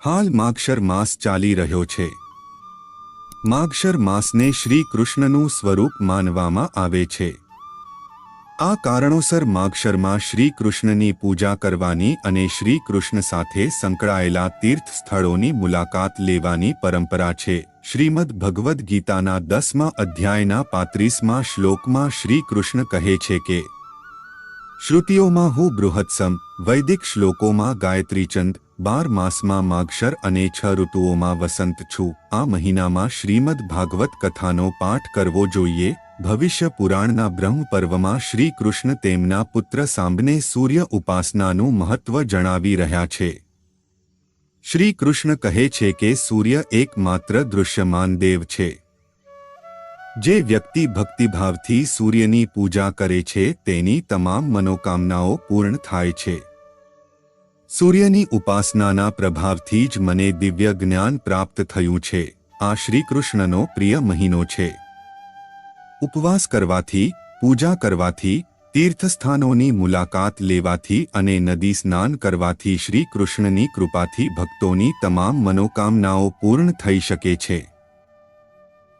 હાલ માગશર માસ ચાલી રહ્યો છે। માગશર માસને શ્રી કૃષ્ણનું સ્વરૂપ માનવામાં આવે છે। આ કારણોસર માગશરમાં શ્રી કૃષ્ણની પૂજા કરવાની અને શ્રી કૃષ્ણ સાથે સંકળાયેલા તીર્થ સ્થળોની મુલાકાત લેવાની પરંપરા છે। શ્રીમદ ભગવદ્ ગીતાના 10મા અધ્યાયના 35મા શ્લોકમાં શ્રી કૃષ્ણ કહે છે કે શ્રુતિઓમાં હું બૃહત્સમ, વૈદિક શ્લોકોમાં ગાયત્રીચંદ, 12 માસમાં માગશર અને 6 ઋતુઓમાં વસંત છું। આ મહિનામાં શ્રીમદ ભાગવત કથાનો પાઠ કરવો જોઈએ। ભવિષ્ય પુરાણના બ્રહ્મ પર્વમાં શ્રી કૃષ્ણ તેમના પુત્ર સાંબને સૂર્ય ઉપાસનાનું મહત્વ જણાવી રહ્યા છે। શ્રી કૃષ્ણ કહે છે કે સૂર્ય એકમાત્ર દૃશ્યમાન દેવ છે। જે વ્યક્તિ ભક્તિભાવથી સૂર્યની પૂજા કરે છે તેની તમામ મનોકામનાઓ પૂર્ણ થાય છે। સૂર્યની ઉપાસનાના પ્રભાવથી જ મને દિવ્ય જ્ઞાન પ્રાપ્ત થયું છે। આ શ્રી કૃષ્ણનો પ્રિય મહિનો છે। ઉપવાસ કરવાથી, પૂજા કરવાથી, તીર્થસ્થાનોની મુલાકાત લેવાથી અને નદી સ્નાન કરવાથી શ્રી કૃષ્ણની કૃપાથી ભક્તોની તમામ મનોકામનાઓ પૂર્ણ થઈ શકે છે।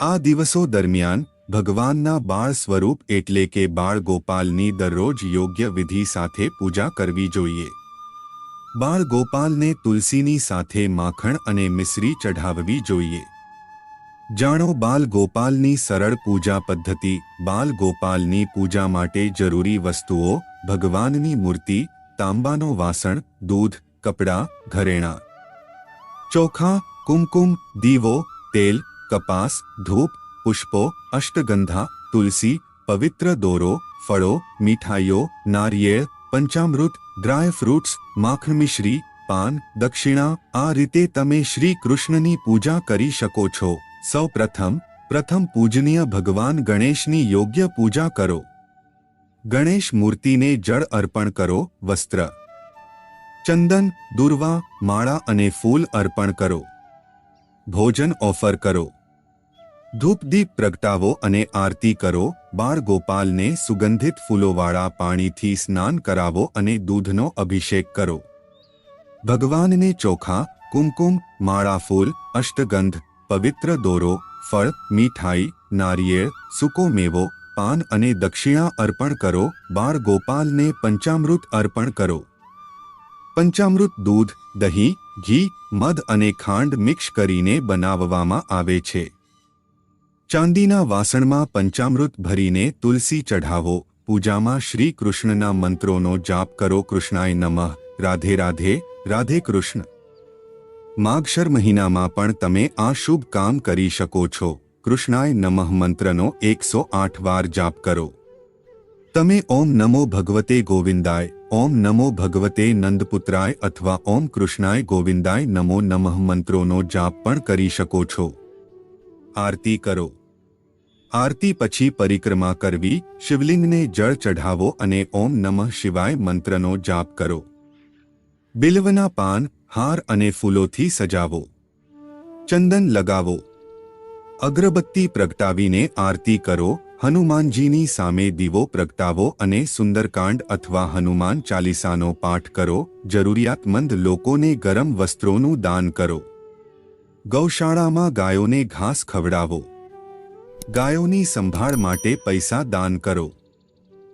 આ દિવસો દરમિયાન ભગવાનના બાળ સ્વરૂપ એટલે કે બાળ ગોપાલની દરરોજ યોગ્ય વિધિ સાથે પૂજા કરવી જોઈએ। બાળ ગોપાલને તુલસીની સાથે માખણ અને મિશ્રી ચઢાવવી જોઈએ। જાણો બાલ ગોપાલની સરળ પૂજા પદ્ધતિ। બાલ ગોપાલની પૂજા માટે જરૂરી વસ્તુઓ: ભગવાનની મૂર્તિ, તાંબાનો વાસણ, દૂધ, કપડાં, ઘરેણાં, ચોખા, કુમકુમ, દીવો, તેલ, કપાસ, ધૂપ, પુષ્પો, અષ્ટગંધા, તુલસી, પવિત્ર દોરો, ફળો, મીઠાઈઓ, નારિયેળ, પંચામૃત, ડ્રાય ફ્રૂટ્સ, માખણ, મિશ્રી, પાન, દક્ષિણા। આ રીતે તમે શ્રી કૃષ્ણની પૂજા કરી શકો છો। સૌ પ્રથમ પૂજનીય ભગવાન ગણેશની યોગ્ય પૂજા કરો। ગણેશ મૂર્તિને જળ અર્પણ કરો। વસ્ત્ર, ચંદન, દુર્વા, માળા અને ફૂલ અર્પણ કરો। ભોજન ઓફર કરો। ધૂપદીપ પ્રગટાવો અને આરતી કરો। બાળ ગોપાલને સુગંધિત ફૂલોવાળા પાણીથી સ્નાન કરાવો અને દૂધનો અભિષેક કરો। ભગવાનને ચોખા, કુમકુમ, માળા, ફૂલ, અષ્ટગંધ, પવિત્ર દોરો, ફળ, મીઠાઈ, નારિયેળ, સૂકો મેવો, પાન અને દક્ષિણા અર્પણ કરો। બાળ ગોપાલને પંચામૃત અર્પણ કરો। પંચામૃત દૂધ, દહીં, ઘી, મધ અને ખાંડ મિક્સ કરીને બનાવવામાં આવે છે। ચાંદીના વાસણમાં પંચામૃત ભરીને તુલસી ચઢાવો। પૂજામાં શ્રી કૃષ્ણના મંત્રોનો જાપ કરો। કૃષ્ણાય નમઃ, રાધે રાધે, રાધે કૃષ્ણ। માગશર મહિનામાં પણ તમે આ શુભ કામ કરી શકો છો। કૃષ્ણાય નમઃ મંત્રનો 108 વાર જાપ કરો। તમે ઓમ નમો ભગવતે ગોવિંદાય, ઓમ નમો ભગવતે નંદપુત્રાય અથવા ઓમ કૃષ્ણાય ગોવિંદાય નમો નમઃ મંત્રોનો જાપ પણ કરી શકો છો। આરતી કરો। આરતી પછી પરિક્રમા કરવી, શિવલિંગને જળ ચઢાવો અને ઓમ નમઃ શિવાય મંત્રનો જાપ કરો। બિલ્વના પાન, હાર અને ફૂલોથી સજાવો। ચંદન લગાવો। અગરબત્તી પ્રગટાવીને આરતી કરો। હનુમાનજીની સામે દીવો પ્રગટાવો અને સુંદરકાંડ અથવા હનુમાન ચાલીસાનો પાઠ કરો। જરૂરિયાતમંદ લોકોને ગરમ વસ્ત્રોનું દાન કરો। ગૌશાળામાં ગાયોને ઘાસ ખવડાવો। ગાયોની સંભાળ માટે પૈસા દાન કરો।